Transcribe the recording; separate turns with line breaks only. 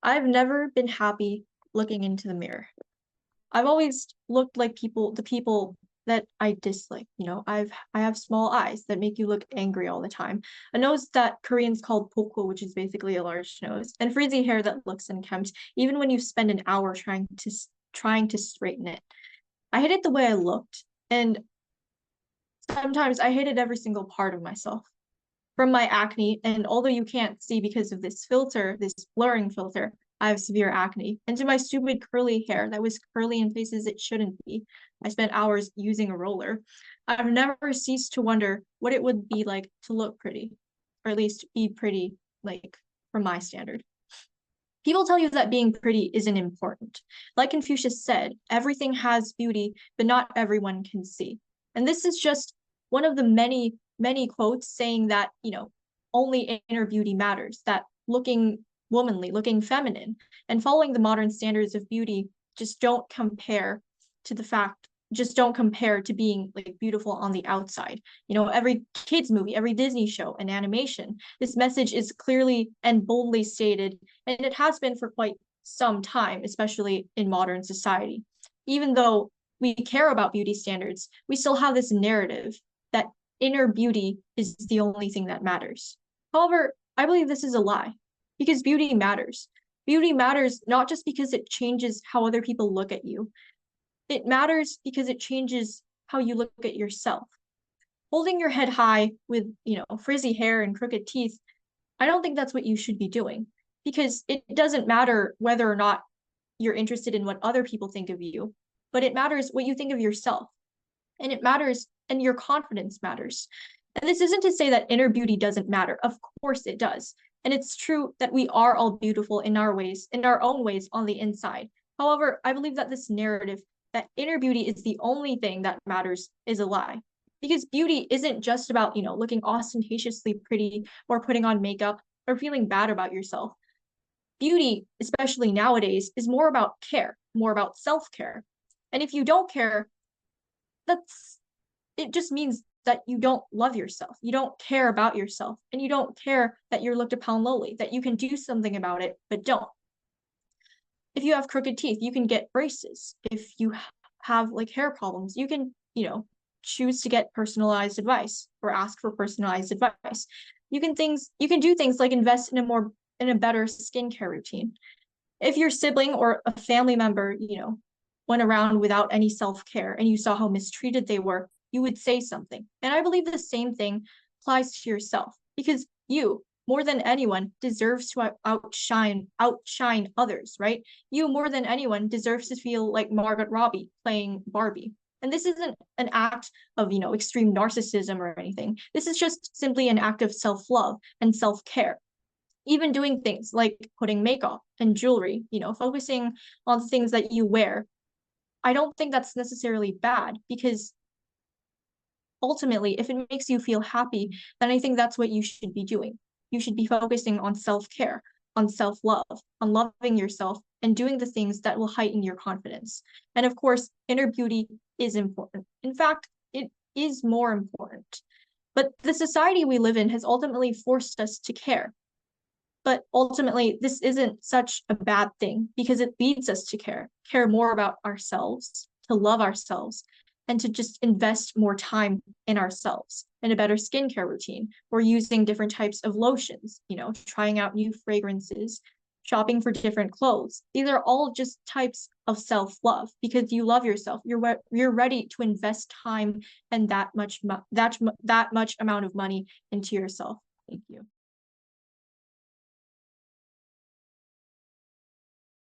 I've never been happy looking into the mirror. I've always looked like the people that I dislike. I have small eyes that make you look angry all the time. A nose that Koreans call pokwo, which is basically a large nose, and frizzy hair that looks unkempt, even when you spend an hour trying to straighten it. I hated the way I looked, and sometimes I hated every single part of myself. From my acne, and although you can't see because of this filter, this blurring filter, I have severe acne. And to my stupid curly hair that was curly in places it shouldn't be. I spent hours using a roller. I've never ceased to wonder what it would be like to look pretty, or at least be pretty, like from my standard. People tell you that being pretty isn't important. Like Confucius said, everything has beauty, but not everyone can see. And this is just one of the many, many quotes saying that, only inner beauty matters, that looking womanly, looking feminine, and following the modern standards of beauty just don't compare to the fact just don't compare to being like beautiful on the outside. Every kids movie, every Disney show and animation, this message is clearly and boldly stated, and it has been for quite some time, especially in modern society. Even though we care about beauty standards, we still have this narrative that inner beauty is the only thing that matters. However, I believe this is a lie because beauty matters. Beauty matters not just because it changes how other people look at you, it matters because it changes how you look at yourself. Holding your head high with, frizzy hair and crooked teeth, I don't think that's what you should be doing because it doesn't matter whether or not you're interested in what other people think of you, but it matters what you think of yourself. And it matters, and your confidence matters. And this isn't to say that inner beauty doesn't matter. Of course it does. And it's true that we are all beautiful in our ways, in our own ways on the inside. However, I believe that this narrative that inner beauty is the only thing that matters is a lie. Because beauty isn't just about, looking ostentatiously pretty or putting on makeup or feeling bad about yourself. Beauty, especially nowadays, is more about care, more about self-care. And if you don't care, that's it just means that you don't love yourself. You don't care about yourself, and you don't care that you're looked upon lowly, that you can do something about it, but don't. If you have crooked teeth, you can get braces. If you have like hair problems, you can, choose to get personalized advice or ask for personalized advice. You can do things like invest in a better skincare routine. If your sibling or a family member, went around without any self-care and you saw how mistreated they were, you would say something. And I believe the same thing applies to yourself because you, more than anyone, deserves to outshine others, right? You more than anyone deserves to feel like Margot Robbie playing Barbie. And this isn't an act of, extreme narcissism or anything. This is just simply an act of self-love and self-care. Even doing things like putting makeup and jewelry, focusing on things that you wear. I don't think that's necessarily bad because ultimately, if it makes you feel happy, then I think that's what you should be doing. You should be focusing on self-care, on self-love, on loving yourself and doing the things that will heighten your confidence. And of course, inner beauty is important. In fact, it is more important. But the society we live in has ultimately forced us to care. But ultimately, this isn't such a bad thing because it leads us to care more about ourselves, to love ourselves, and to just invest more time in ourselves, in a better skincare routine, or using different types of lotions, trying out new fragrances, shopping for different clothes. These are all just types of self-love because you love yourself. You're ready to invest time and that much amount of money into yourself. Thank you.